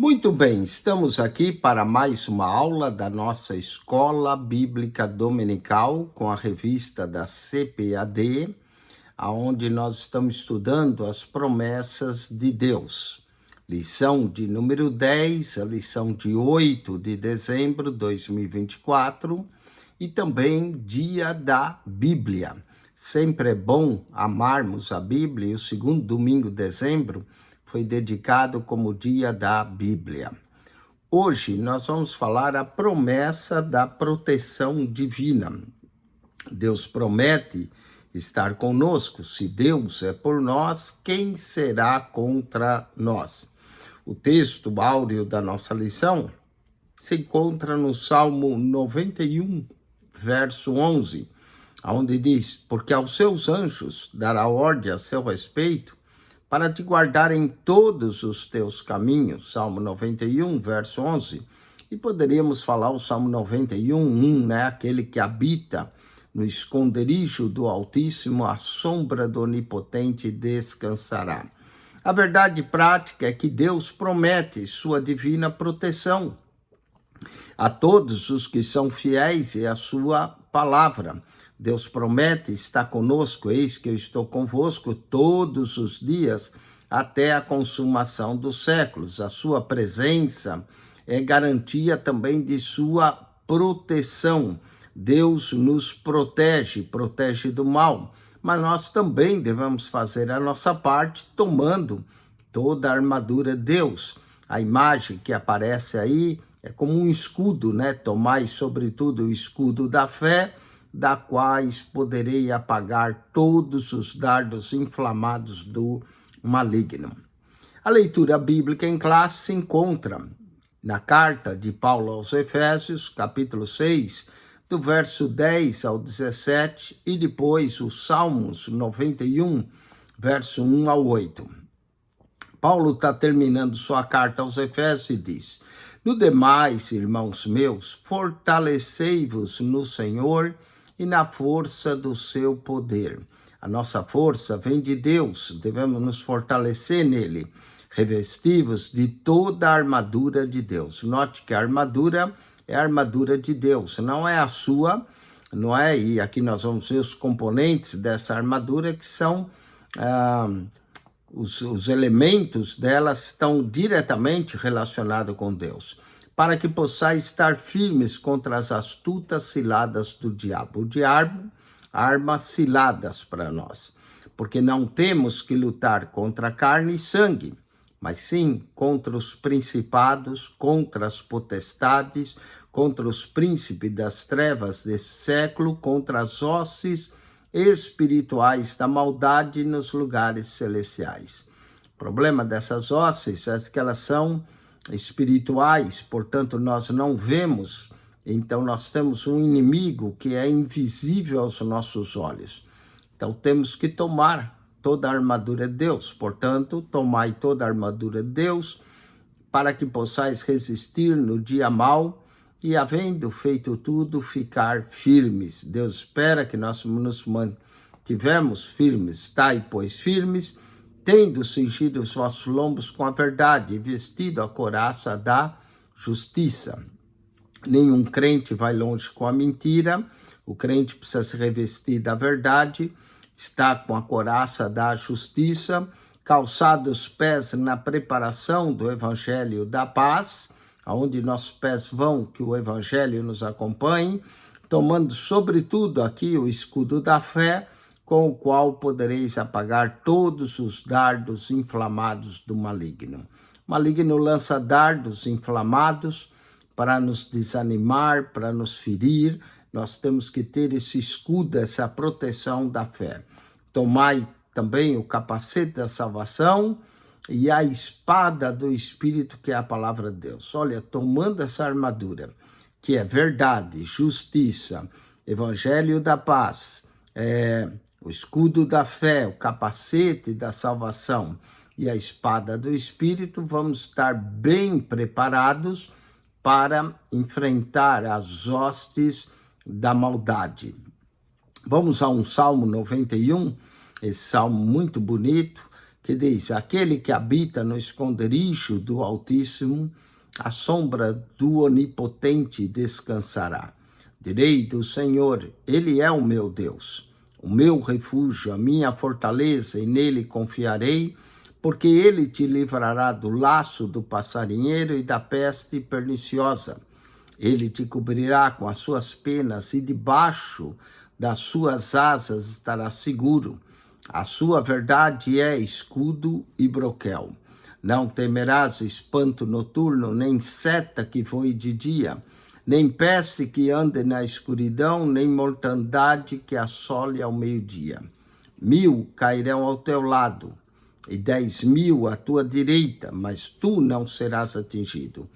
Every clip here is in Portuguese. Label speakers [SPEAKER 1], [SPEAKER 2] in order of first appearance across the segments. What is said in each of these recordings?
[SPEAKER 1] Muito bem, estamos aqui para mais uma aula da nossa Escola Bíblica Dominical com a revista da CPAD, aonde nós estamos estudando as promessas de Deus. Lição de número 10, a lição de 8 de dezembro de 2024 e também Dia da Bíblia. Sempre é bom amarmos a Bíblia e o segundo domingo de dezembro foi dedicado como Dia da Bíblia. Hoje nós vamos falar a promessa da proteção divina. Deus promete estar conosco. Se Deus é por nós, quem será contra nós? O texto áureo da nossa lição se encontra no Salmo 91, verso 11, onde diz: porque aos seus anjos dará ordem a seu respeito, para te guardar em todos os teus caminhos. Salmo 91, verso 11. E poderíamos falar o Salmo 91, 1, né? Aquele que habita no esconderijo do Altíssimo, à sombra do Onipotente descansará. A verdade prática é que Deus promete sua divina proteção a todos os que são fiéis e a sua palavra. Deus promete estar conosco, eis que eu estou convosco todos os dias até a consumação dos séculos. A sua presença é garantia também de sua proteção. Deus nos protege do mal, mas nós também devemos fazer a nossa parte tomando toda a armadura de Deus. A imagem que aparece aí é como um escudo, né? Tomai sobretudo o escudo da fé, da quais poderei apagar todos os dardos inflamados do maligno. A leitura bíblica em classe se encontra na carta de Paulo aos Efésios, capítulo 6, do verso 10 ao 17, e depois os Salmos 91, verso 1 ao 8. Paulo está terminando sua carta aos Efésios e diz: no demais, irmãos meus, fortalecei-vos no Senhor e na força do seu poder. A nossa força vem de Deus, devemos nos fortalecer nele. Revesti-vos de toda a armadura de Deus. Note que a armadura é a armadura de Deus, não é a sua, não é? E aqui nós vamos ver os componentes dessa armadura, que são os elementos delas estão diretamente relacionados com Deus, para que possais estar firmes contra as astutas ciladas do diabo. O diabo arma ciladas para nós, porque não temos que lutar contra carne e sangue, mas sim contra os principados, contra as potestades, contra os príncipes das trevas desse século, contra as hostes espirituais da maldade nos lugares celestiais. O problema dessas hostes é que elas são espirituais, portanto nós não vemos, então nós temos um inimigo que é invisível aos nossos olhos. Então temos que tomar toda a armadura de Deus, portanto tomai toda a armadura de Deus, para que possais resistir no dia mau e, havendo feito tudo, ficar firmes. Deus espera que nós nos mantivemos firmes. Estai, pois, firmes, tendo cingido os vossos lombos com a verdade e vestido a couraça da justiça. Nenhum crente vai longe com a mentira. O crente precisa se revestir da verdade, está com a couraça da justiça, calçados os pés na preparação do evangelho da paz, aonde nossos pés vão, que o evangelho nos acompanhe, tomando sobretudo aqui o escudo da fé, com o qual podereis apagar todos os dardos inflamados do maligno. O maligno lança dardos inflamados para nos desanimar, para nos ferir. Nós temos que ter esse escudo, essa proteção da fé. Tomai também o capacete da salvação e a espada do Espírito, que é a palavra de Deus. Olha, tomando essa armadura, que é verdade, justiça, evangelho da paz, o escudo da fé, o capacete da salvação e a espada do Espírito, vamos estar bem preparados para enfrentar as hostes da maldade. Vamos a um Salmo 91, esse salmo muito bonito, que diz: aquele que habita no esconderijo do Altíssimo, a sombra do Onipotente descansará. Direi do Senhor, ele é o meu Deus, o meu refúgio, a minha fortaleza, e nele confiarei, porque ele te livrará do laço do passarinheiro e da peste perniciosa. Ele te cobrirá com as suas penas e debaixo das suas asas estará seguro. A sua verdade é escudo e broquel. Não temerás espanto noturno, nem seta que voe de dia, nem peste que ande na escuridão, nem mortandade que assole ao meio-dia. 1.000 cairão ao teu lado, e 10.000 à tua direita, mas tu não serás atingido.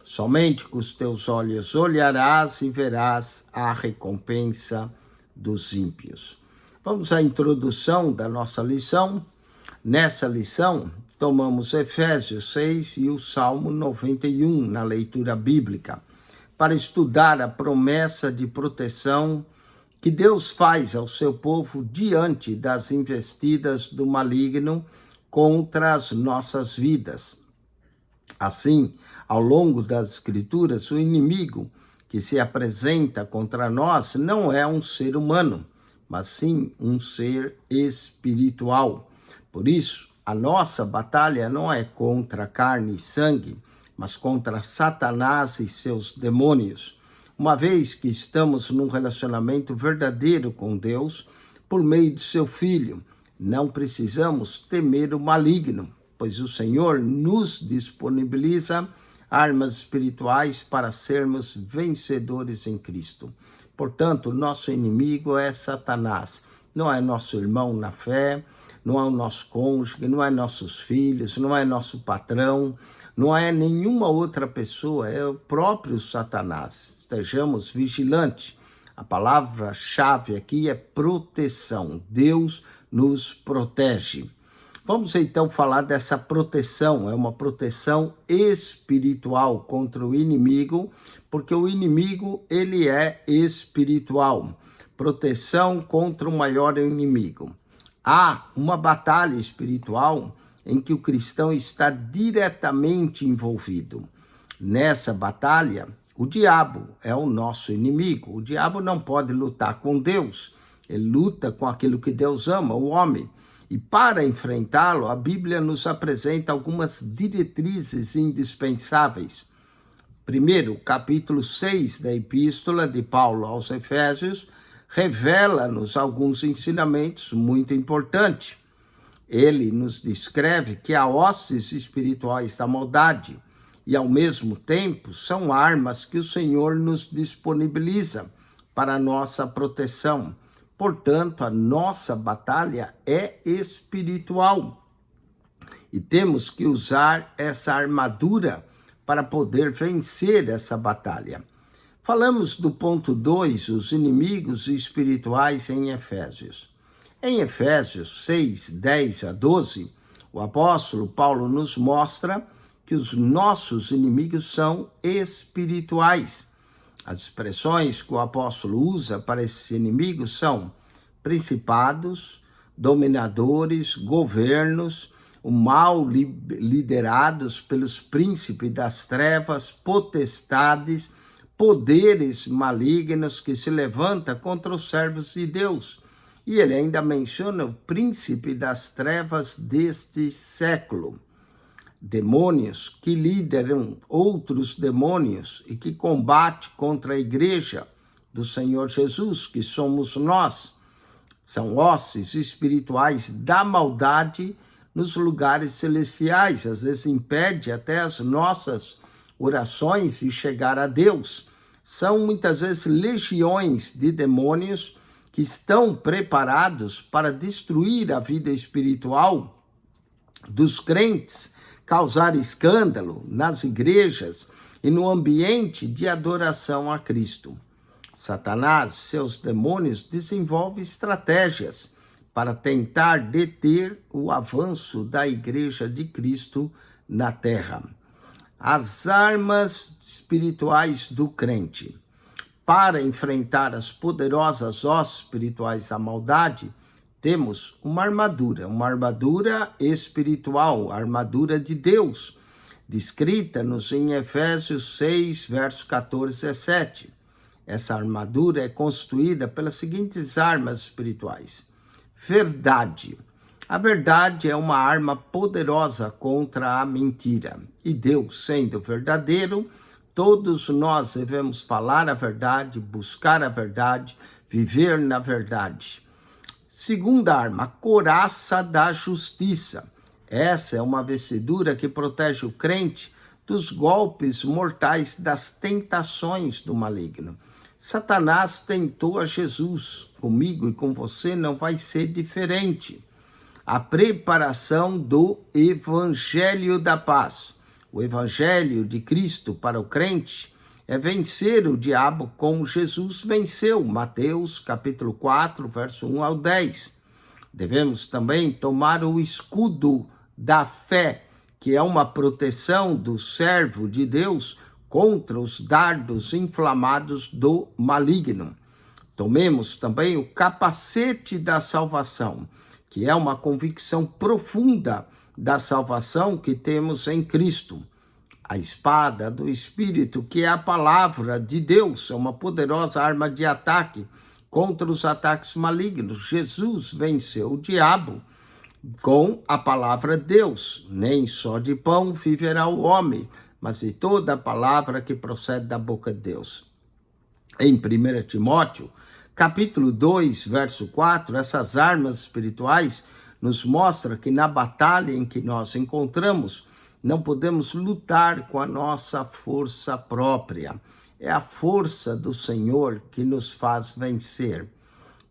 [SPEAKER 1] Somente com os teus olhos olharás e verás a recompensa dos ímpios. Vamos à introdução da nossa lição. Nessa lição, tomamos Efésios 6 e o Salmo 91 na leitura bíblica, para estudar a promessa de proteção que Deus faz ao seu povo diante das investidas do maligno contra as nossas vidas. Assim, ao longo das Escrituras, o inimigo que se apresenta contra nós não é um ser humano, mas sim um ser espiritual. Por isso, a nossa batalha não é contra carne e sangue, mas contra Satanás e seus demônios. Uma vez que estamos num relacionamento verdadeiro com Deus, por meio de seu Filho, não precisamos temer o maligno, pois o Senhor nos disponibiliza armas espirituais para sermos vencedores em Cristo. Portanto, nosso inimigo é Satanás, não é nosso irmão na fé, não é o nosso cônjuge, não é nossos filhos, não é nosso patrão, não é nenhuma outra pessoa, é o próprio Satanás. Estejamos vigilantes. A palavra-chave aqui é proteção. Deus nos protege. Vamos então falar dessa proteção. É uma proteção espiritual contra o inimigo, porque o inimigo, ele é espiritual. Proteção contra o maior inimigo. Há uma batalha espiritual em que o cristão está diretamente envolvido. Nessa batalha, o diabo é o nosso inimigo. O diabo não pode lutar com Deus. Ele luta com aquilo que Deus ama, o homem. E para enfrentá-lo, a Bíblia nos apresenta algumas diretrizes indispensáveis. Primeiro, capítulo 6 da Epístola de Paulo aos Efésios revela-nos alguns ensinamentos muito importantes. Ele nos descreve que há hostes espirituais da maldade e, ao mesmo tempo, são armas que o Senhor nos disponibiliza para a nossa proteção. Portanto, a nossa batalha é espiritual e temos que usar essa armadura para poder vencer essa batalha. Falamos do ponto 2, os inimigos espirituais em Efésios. Em Efésios 6, 10 a 12, o apóstolo Paulo nos mostra que os nossos inimigos são espirituais. As expressões que o apóstolo usa para esses inimigos são principados, dominadores, governos, o mal liderados pelos príncipes das trevas, potestades, poderes malignos que se levantam contra os servos de Deus. E ele ainda menciona o príncipe das trevas deste século. Demônios que lideram outros demônios e que combatem contra a igreja do Senhor Jesus, que somos nós. São hostes espirituais da maldade nos lugares celestiais. Às vezes impede até as nossas orações de chegar a Deus. São muitas vezes legiões de demônios que estão preparados para destruir a vida espiritual dos crentes, causar escândalo nas igrejas e no ambiente de adoração a Cristo. Satanás e seus demônios desenvolvem estratégias para tentar deter o avanço da igreja de Cristo na terra. As armas espirituais do crente. Para enfrentar as poderosas hostes espirituais da maldade, temos uma armadura espiritual, a armadura de Deus, descrita-nos em Efésios 6, versos 14 e 17. Essa armadura é constituída pelas seguintes armas espirituais. Verdade. A verdade é uma arma poderosa contra a mentira. E Deus, sendo verdadeiro, todos nós devemos falar a verdade, buscar a verdade, viver na verdade. Segunda arma, couraça da justiça. Essa é uma vestidura que protege o crente dos golpes mortais, das tentações do maligno. Satanás tentou a Jesus. Comigo e com você não vai ser diferente. A preparação do Evangelho da Paz. O Evangelho de Cristo para o crente é vencer o diabo como Jesus venceu. Mateus capítulo 4, verso 1 ao 10. Devemos também tomar o escudo da fé, que é uma proteção do servo de Deus contra os dardos inflamados do maligno. Tomemos também o capacete da salvação, que é uma convicção profunda da salvação que temos em Cristo. A espada do Espírito, que é a palavra de Deus, é uma poderosa arma de ataque contra os ataques malignos. Jesus venceu o diabo com a palavra de Deus. Nem só de pão viverá o homem, mas de toda a palavra que procede da boca de Deus. Em 1 Timóteo, capítulo 2, verso 4, essas armas espirituais nos mostram que na batalha em que nós encontramos, não podemos lutar com a nossa força própria. É a força do Senhor que nos faz vencer.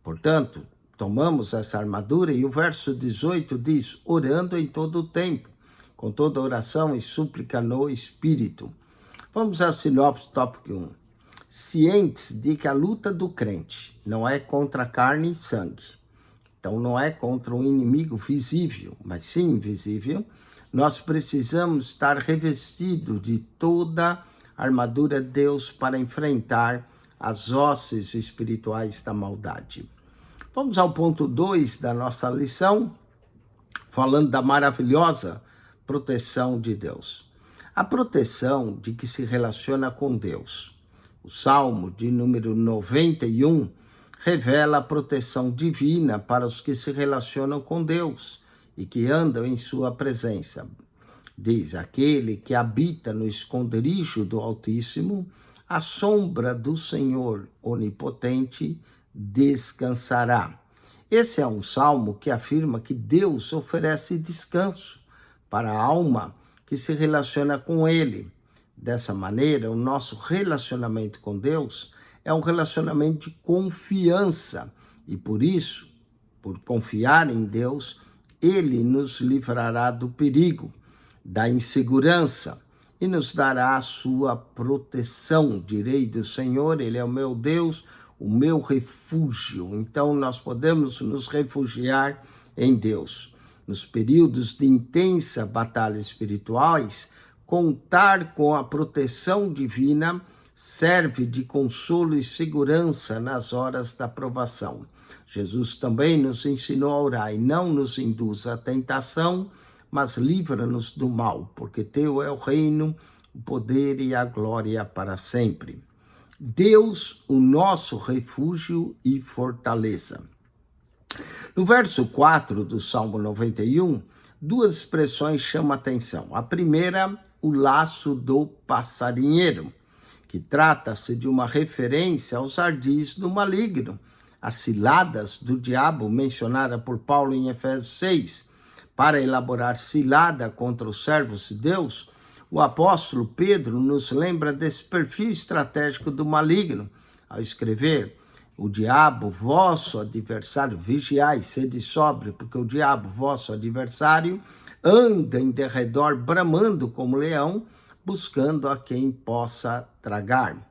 [SPEAKER 1] Portanto, tomamos essa armadura e o verso 18 diz, orando em todo o tempo, com toda oração e súplica no Espírito. Vamos à sinopse tópico 1. Cientes de que a luta do crente não é contra carne e sangue, então não é contra um inimigo visível, mas sim invisível, nós precisamos estar revestidos de toda a armadura de Deus para enfrentar as hostes espirituais da maldade. Vamos ao ponto 2 da nossa lição, falando da maravilhosa proteção de Deus. A proteção de que se relaciona com Deus. O Salmo de número 91 revela a proteção divina para os que se relacionam com Deus e que andam em sua presença. Diz, aquele que habita no esconderijo do Altíssimo, à sombra do Senhor onipotente descansará. Esse é um salmo que afirma que Deus oferece descanso para a alma que se relaciona com Ele. Dessa maneira, o nosso relacionamento com Deus é um relacionamento de confiança e por isso, por confiar em Deus, Ele nos livrará do perigo, da insegurança e nos dará a sua proteção. Direi do Senhor, Ele é o meu Deus, o meu refúgio. Então nós podemos nos refugiar em Deus. Nos períodos de intensa batalha espirituais, contar com a proteção divina serve de consolo e segurança nas horas da provação. Jesus também nos ensinou a orar e não nos induz à tentação, mas livra-nos do mal, porque teu é o reino, o poder e a glória para sempre. Deus, o nosso refúgio e fortaleza. No verso 4 do Salmo 91, duas expressões chamam a atenção. A primeira, o laço do passarinheiro, que trata-se de uma referência aos ardis do maligno, as ciladas do diabo mencionada por Paulo em Efésios 6. Para elaborar cilada contra os servos de Deus, o apóstolo Pedro nos lembra desse perfil estratégico do maligno, ao escrever, o diabo, vosso adversário, vigiai, sede sóbrio, porque o diabo, vosso adversário, anda em derredor, bramando como leão, buscando a quem possa tragar.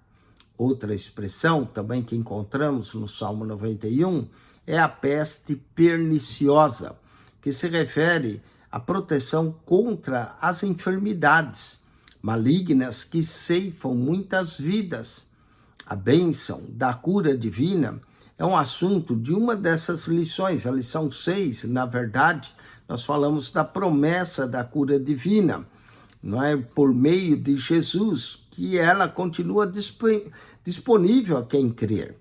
[SPEAKER 1] Outra expressão também que encontramos no Salmo 91 é a peste perniciosa, que se refere à proteção contra as enfermidades malignas que ceifam muitas vidas. A bênção da cura divina é um assunto de uma dessas lições, a lição 6, na verdade, nós falamos da promessa da cura divina, não é? Por meio de Jesus, que ela continua disponível a quem crer.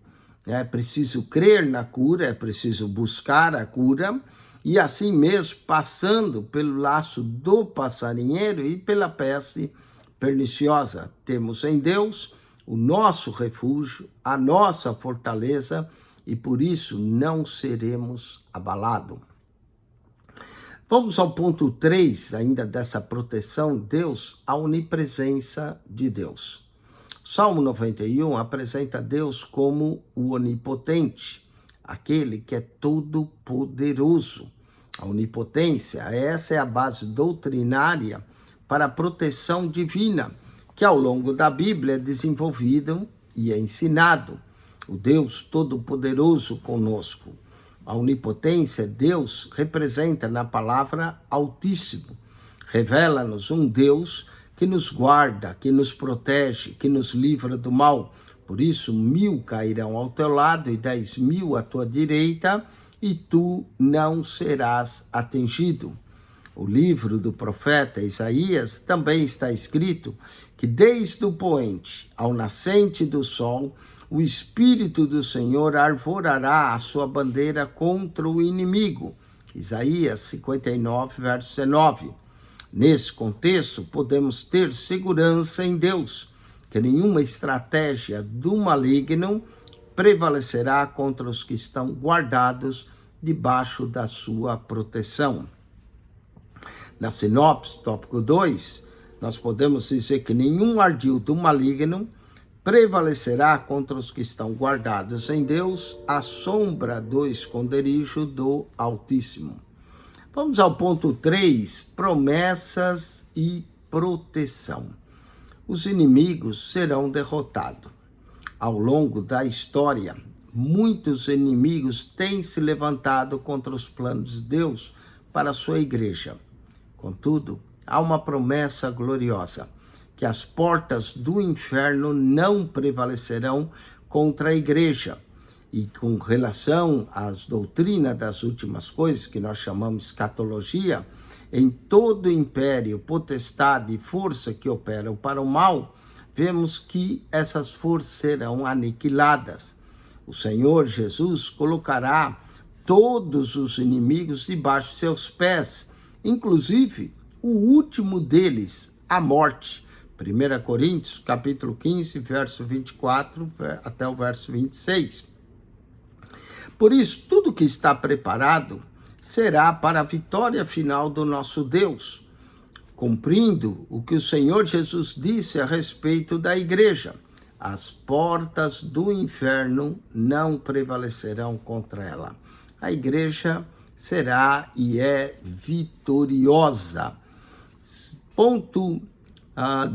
[SPEAKER 1] É preciso crer na cura, é preciso buscar a cura, e assim mesmo, passando pelo laço do passarinheiro e pela peste perniciosa, temos em Deus o nosso refúgio, a nossa fortaleza, e por isso não seremos abalados. Vamos ao ponto 3, ainda dessa proteção, Deus, a onipresença de Deus. Salmo 91 apresenta Deus como o onipotente, aquele que é todo poderoso. A onipotência, essa é a base doutrinária para a proteção divina, que ao longo da Bíblia é desenvolvido e é ensinado. O Deus Todo-Poderoso conosco. A onipotência, Deus representa na palavra Altíssimo. Revela-nos um Deus que nos guarda, que nos protege, que nos livra do mal. Por isso, 1000 cairão ao teu lado e 10.000 à tua direita, e tu não serás atingido. O livro do profeta Isaías também está escrito que desde o poente ao nascente do sol, o Espírito do Senhor arvorará a sua bandeira contra o inimigo. Isaías 59, verso 19. Nesse contexto, podemos ter segurança em Deus, que nenhuma estratégia do maligno prevalecerá contra os que estão guardados debaixo da sua proteção. Na sinopse, tópico 2, nós podemos dizer que nenhum ardil do maligno prevalecerá contra os que estão guardados em Deus, à sombra do esconderijo do Altíssimo. Vamos ao ponto 3, promessas e proteção. Os inimigos serão derrotados. Ao longo da história, muitos inimigos têm se levantado contra os planos de Deus para a sua igreja. Contudo, há uma promessa gloriosa, que as portas do inferno não prevalecerão contra a igreja. E com relação às doutrinas das últimas coisas, que nós chamamos de escatologia, em todo império, potestade e força que operam para o mal, vemos que essas forças serão aniquiladas. O Senhor Jesus colocará todos os inimigos debaixo de seus pés, inclusive o último deles, a morte. 1 Coríntios, capítulo 15, verso 24 até o verso 26. Por isso, tudo que está preparado será para a vitória final do nosso Deus, cumprindo o que o Senhor Jesus disse a respeito da igreja. As portas do inferno não prevalecerão contra ela. A igreja será e é vitoriosa. Ponto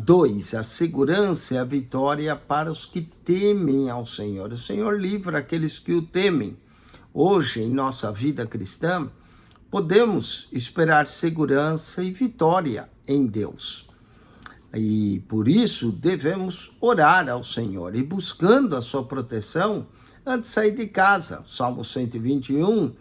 [SPEAKER 1] 2, a segurança e a vitória para os que temem ao Senhor. O Senhor livra aqueles que o temem. Hoje, em nossa vida cristã, podemos esperar segurança e vitória em Deus. E por isso devemos orar ao Senhor e buscando a sua proteção antes de sair de casa. Salmo 121,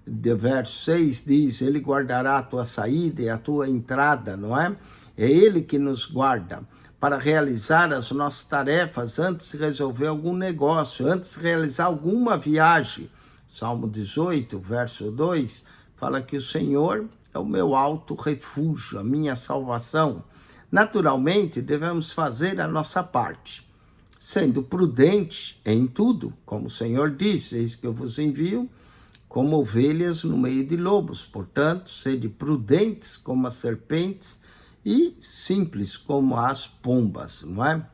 [SPEAKER 1] verso 6 diz, Ele guardará a tua saída e a tua entrada, não é? É Ele que nos guarda para realizar as nossas tarefas antes de resolver algum negócio, antes de realizar alguma viagem. Salmo 18, verso 2, fala que o Senhor é o meu alto refúgio, a minha salvação. Naturalmente, devemos fazer a nossa parte, sendo prudente em tudo, como o Senhor disse, eis que eu vos envio como ovelhas no meio de lobos. Portanto, sede prudentes como as serpentes e simples como as pombas, não é?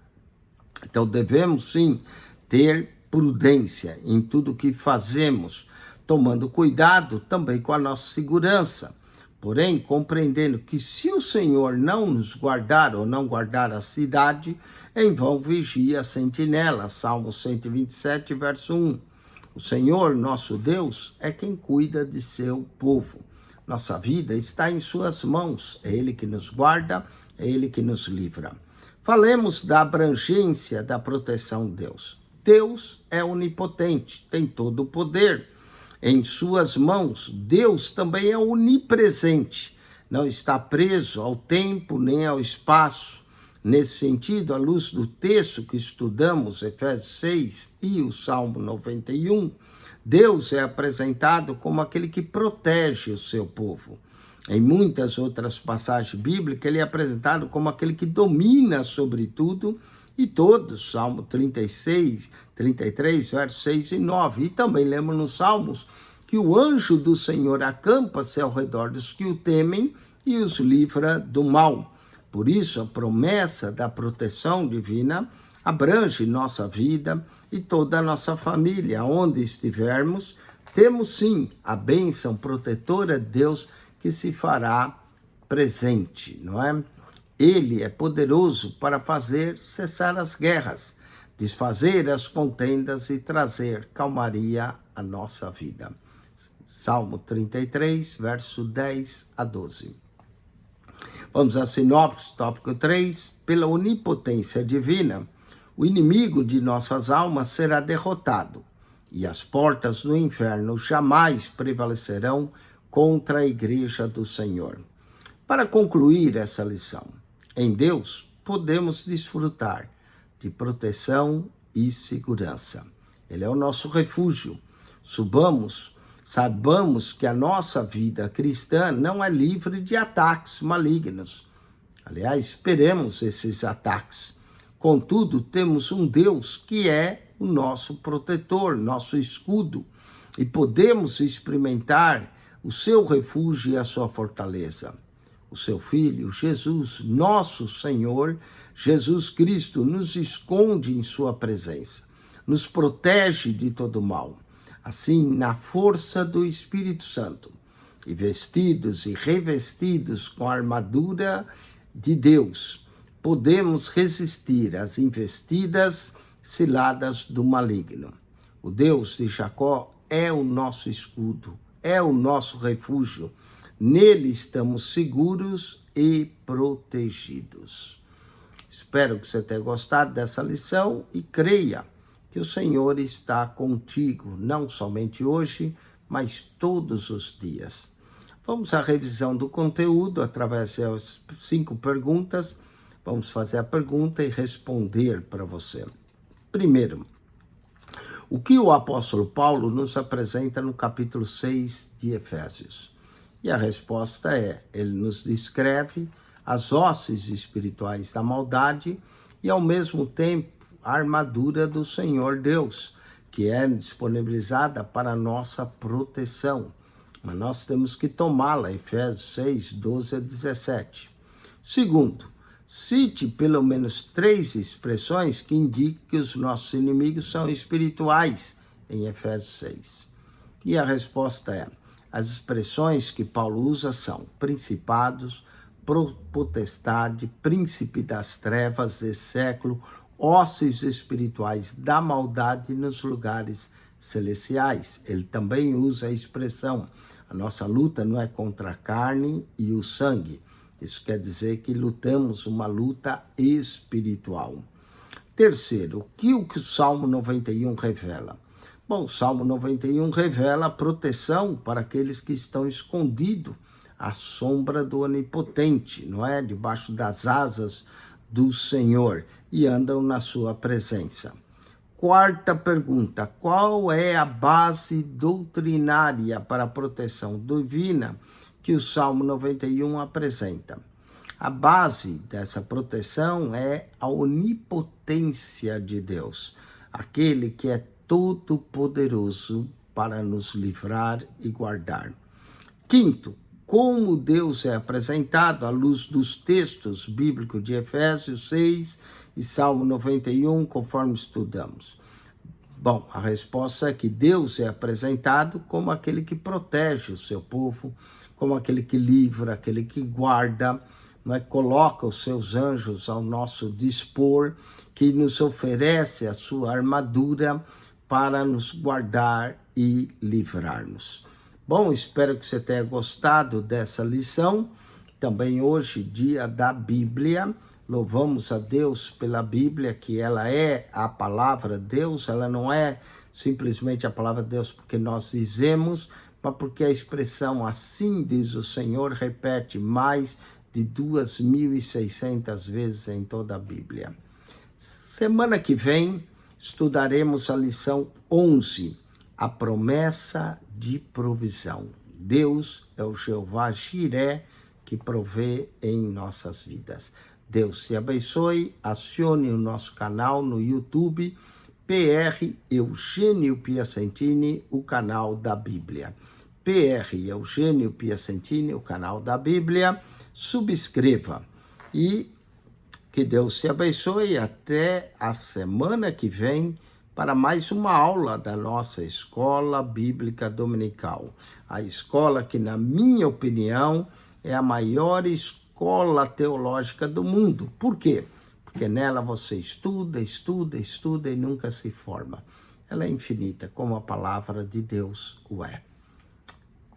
[SPEAKER 1] Então, devemos sim ter prudência em tudo que fazemos, tomando cuidado também com a nossa segurança. Porém, compreendendo que se o Senhor não nos guardar ou não guardar a cidade, em vão vigia a sentinela. Salmo 127, verso 1. O Senhor, nosso Deus, é quem cuida de seu povo. Nossa vida está em suas mãos. É Ele que nos guarda, é Ele que nos livra. Falemos da abrangência da proteção de Deus. Deus é onipotente, tem todo o poder em suas mãos. Deus também é onipresente, não está preso ao tempo nem ao espaço. Nesse sentido, à luz do texto que estudamos, Efésios 6 e o Salmo 91, Deus é apresentado como aquele que protege o seu povo. Em muitas outras passagens bíblicas, ele é apresentado como aquele que domina sobre tudo e todos. Salmo 36, 33, versos 6 e 9. E também lemos nos Salmos que o anjo do Senhor acampa-se ao redor dos que o temem e os livra do mal. Por isso, a promessa da proteção divina abrange nossa vida e toda a nossa família. Onde estivermos, temos sim a bênção protetora de Deus que se fará presente, não é? Ele é poderoso para fazer cessar as guerras, desfazer as contendas e trazer calmaria à nossa vida. Salmo 33, verso 10 a 12. Vamos a sinopse, tópico 3. Pela onipotência divina, o inimigo de nossas almas será derrotado, e as portas do inferno jamais prevalecerão contra a igreja do Senhor. Para concluir essa lição, em Deus podemos desfrutar de proteção e segurança. Ele é o nosso refúgio. Saibamos que a nossa vida cristã não é livre de ataques malignos. Aliás, esperemos esses ataques. Contudo, temos um Deus que é o nosso protetor, nosso escudo, e podemos experimentar o seu refúgio e a sua fortaleza. O seu Filho, Jesus, nosso Senhor, Jesus Cristo, nos esconde em sua presença, nos protege de todo mal. Assim, na força do Espírito Santo, e vestidos e revestidos com a armadura de Deus, podemos resistir às investidas ciladas do maligno. O Deus de Jacó é o nosso escudo, é o nosso refúgio. Nele estamos seguros e protegidos. Espero que você tenha gostado dessa lição e creia que o Senhor está contigo, não somente hoje, mas todos os dias. Vamos à revisão do conteúdo através das 5 perguntas. Vamos fazer a pergunta e responder para você. Primeiro, o que o apóstolo Paulo nos apresenta no capítulo 6 de Efésios? E a resposta é, ele nos descreve as hostes espirituais da maldade e, ao mesmo tempo, a armadura do Senhor Deus, que é disponibilizada para a nossa proteção. Mas nós temos que tomá-la, Efésios 6, 12 a 17. Segundo, cite pelo menos 3 expressões que indicam que os nossos inimigos são espirituais, em Efésios 6. E a resposta é, as expressões que Paulo usa são principados, potestade, príncipe das trevas desse século, hostes espirituais da maldade nos lugares celestiais. Ele também usa a expressão, a nossa luta não é contra a carne e o sangue. Isso quer dizer que lutamos uma luta espiritual. Terceiro, o que o Salmo 91 revela? Bom, o Salmo 91 revela a proteção para aqueles que estão escondidos à sombra do Onipotente, não é? Debaixo das asas do Senhor e andam na sua presença. Quarta pergunta, qual é a base doutrinária para a proteção divina que o Salmo 91 apresenta? A base dessa proteção é a onipotência de Deus, aquele que é todo-poderoso para nos livrar e guardar. Quinto, como Deus é apresentado à luz dos textos bíblicos de Efésios 6 e Salmo 91, conforme estudamos. Bom, a resposta é que Deus é apresentado como aquele que protege o seu povo, como aquele que livra, aquele que guarda, não é? Coloca os seus anjos ao nosso dispor, que nos oferece a sua armadura para nos guardar e livrar-nos. Bom, espero que você tenha gostado dessa lição. Também hoje, dia da Bíblia, louvamos a Deus pela Bíblia, que ela é a palavra de Deus, ela não é simplesmente a palavra de Deus porque nós dizemos, mas porque a expressão assim diz o Senhor repete mais de 2.600 vezes em toda a Bíblia. Semana que vem estudaremos a lição 11, a promessa de provisão. Deus é o Jeová Jiré que provê em nossas vidas. Deus te abençoe, acione o nosso canal no YouTube, PR Eugênio Piacentini, o canal da Bíblia. PR Eugênio Piacentini, o canal da Bíblia, subscreva e que Deus te abençoe até a semana que vem para mais uma aula da nossa Escola Bíblica Dominical. A escola que, na minha opinião, é a maior escola teológica do mundo. Por quê? Porque nela você estuda, estuda, estuda e nunca se forma. Ela é infinita, como a palavra de Deus o é.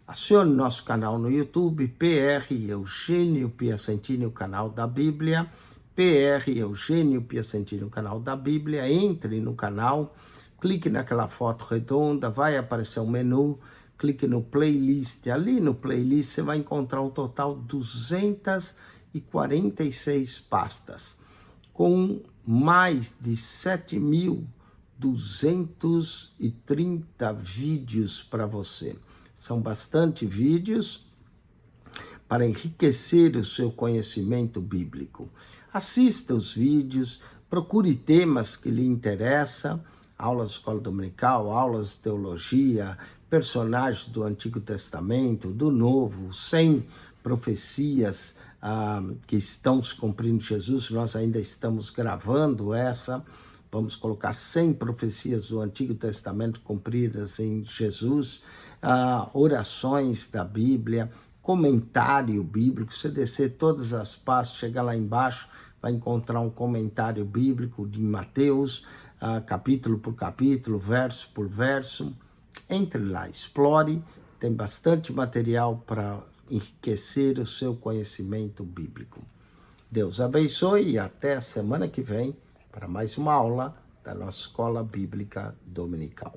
[SPEAKER 1] Acione nosso canal no YouTube, PR Eugênio Piacentini, o canal da Bíblia. PR Eugênio Piacentini, o canal da Bíblia. Entre no canal, clique naquela foto redonda, vai aparecer um menu, clique no playlist. Ali no playlist você vai encontrar um total de 246 pastas, com mais de 7.230 vídeos para você. São bastante vídeos para enriquecer o seu conhecimento bíblico. Assista os vídeos, procure temas que lhe interessam, aulas de escola dominical, aulas de teologia, personagens do Antigo Testamento, do Novo, 100 profecias que estão se cumprindo em Jesus. Nós ainda estamos gravando essa. Vamos colocar 100 profecias do Antigo Testamento cumpridas em Jesus, orações da Bíblia, comentário bíblico. Se descer todas as pastas, chegar lá embaixo, vai encontrar um comentário bíblico de Mateus, capítulo por capítulo, verso por verso. Entre lá, explore, tem bastante material para enriquecer o seu conhecimento bíblico. Deus abençoe e até a semana que vem para mais uma aula da nossa Escola Bíblica Dominical.